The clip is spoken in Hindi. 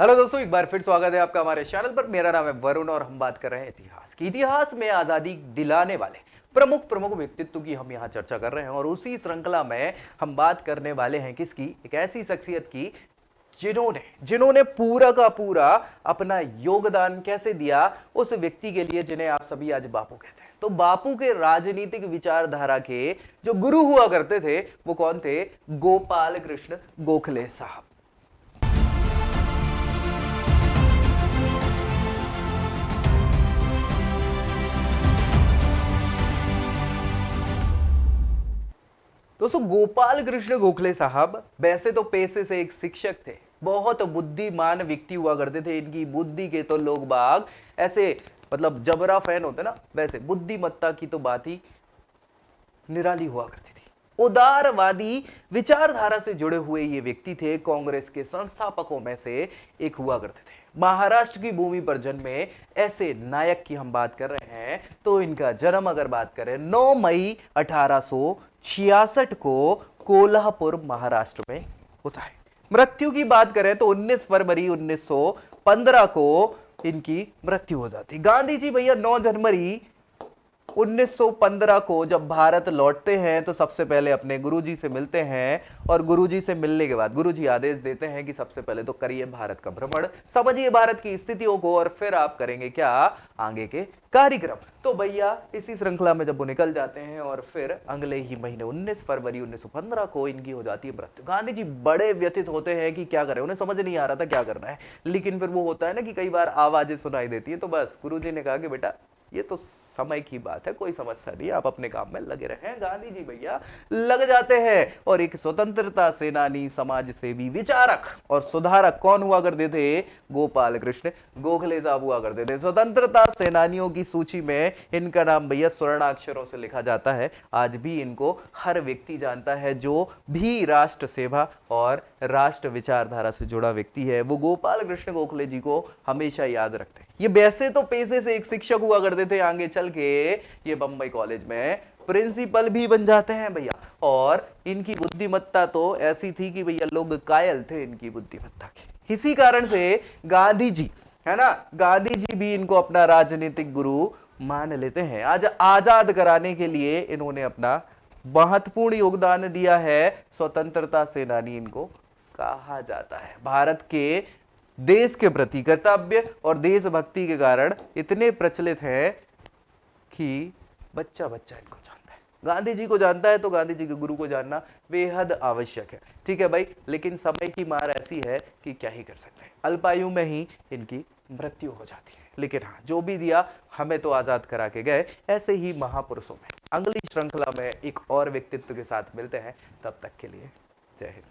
हेलो दोस्तों, एक बार फिर स्वागत है आपका हमारे चैनल पर। मेरा नाम है वरुण और हम बात कर रहे हैं इतिहास की। इतिहास में आजादी दिलाने वाले प्रमुख प्रमुख व्यक्तित्व की हम यहाँ चर्चा कर रहे हैं और उसी श्रृंखला में हम बात करने वाले हैं किसकी, एक ऐसी शख्सियत की जिन्होंने जिन्होंने पूरा का पूरा अपना योगदान कैसे दिया उस व्यक्ति के लिए जिन्हें आप सभी आज बापू कहते हैं। तो बापू के राजनीतिक विचारधारा के जो गुरु हुआ करते थे वो कौन थे? गोपाल कृष्ण गोखले साहब। दोस्तों, गोपाल कृष्ण गोखले साहब वैसे तो पेशे से एक शिक्षक थे, बहुत बुद्धिमान व्यक्ति हुआ करते थे। इनकी बुद्धि के तो लोग बाग ऐसे मतलब जबरा फैन होते ना, वैसे बुद्धिमत्ता की तो बात ही निराली हुआ करती थी। उदारवादी विचारधारा से जुड़े हुए ये व्यक्ति थे। कांग्रेस के संस्थापकों में से एक हुआ करते थे। महाराष्ट्र की भूमि पर जन्मे ऐसे नायक की हम बात कर रहे हैं तो इनका जन्म अगर बात करें 9 मई 1866 को कोल्हापुर महाराष्ट्र में होता है। मृत्यु की बात करें तो 19 फरवरी 1915 को इनकी मृत्यु हो जाती। गांधी जी भैया 9 जनवरी 1915 को जब भारत लौटते हैं तो सबसे पहले अपने गुरुजी से मिलते हैं और गुरुजी से मिलने के बाद गुरुजी आदेश देते हैं कि सबसे पहले तो करिए भारत का भ्रमण, समझिए भारत की स्थितियों को और फिर आप करेंगे क्या, आगे के कार्यक्रम। तो भैया इसी श्रृंखला में जब वो निकल जाते हैं और फिर अगले ही महीने 19 फरवरी 1915 को इनकी हो जाती है मृत्यु। गांधी जी बड़े व्यथित होते हैं कि क्या करें, उन्हें समझ नहीं आ रहा था क्या करना है। लेकिन फिर वो होता है ना कि कई बार आवाजें सुनाई देती है, तो बस गुरुजी ने कहा कि बेटा ये तो समय की बात है, कोई समस्या नहीं, आप अपने काम में लगे रहें। गांधी जी भैया लग जाते हैं और एक स्वतंत्रता सेनानी, समाज सेवी, विचारक और सुधारक कौन हुआ करते थे? गोपाल कृष्ण गोखले साहब हुआ करते थे। स्वतंत्रता सेनानियों की सूची में इनका नाम भैया स्वर्णाक्षरों से लिखा जाता है। आज भी इनको हर व्यक्ति जानता है जो भी राष्ट्र सेवा और राष्ट्र विचारधारा से जुड़ा व्यक्ति है, वो गोपाल कृष्ण गोखले जी को हमेशा याद रखते हैं। ये वैसे तो पेशे से एक शिक्षक हुआ करते थे, आगे चल के ये बंबई कॉलेज में प्रिंसिपल भी बन जाते हैं भैया। और इनकी बुद्धिमत्ता तो ऐसी थी कि भैया लोग कायल थे इनकी बुद्धिमत्ता के। इसी कारण से गांधी जी, है ना, गांधी जी भी इनको अपना राजनीतिक गुरु मान लेते हैं। आज आजाद कराने के लिए इन्होंने अपना महत्वपूर्ण योगदान दिया है। स्वतंत्रता सेनानी इनको कहा जाता है। भारत के देश के प्रति कर्तव्य और देशभक्ति के कारण इतने प्रचलित हैं कि बच्चा बच्चा इनको जानता है। गांधी जी को जानता है तो गांधी जी के गुरु को जानना बेहद आवश्यक है। ठीक है भाई, लेकिन समय की मार ऐसी है कि क्या ही कर सकते हैं। अल्पायु में ही इनकी मृत्यु हो जाती है। लेकिन हाँ, जो भी दिया हमें तो आजाद करा के गए। ऐसे ही महापुरुषों में अगली श्रृंखला में एक और व्यक्तित्व के साथ मिलते हैं। तब तक के लिए जय हिंद।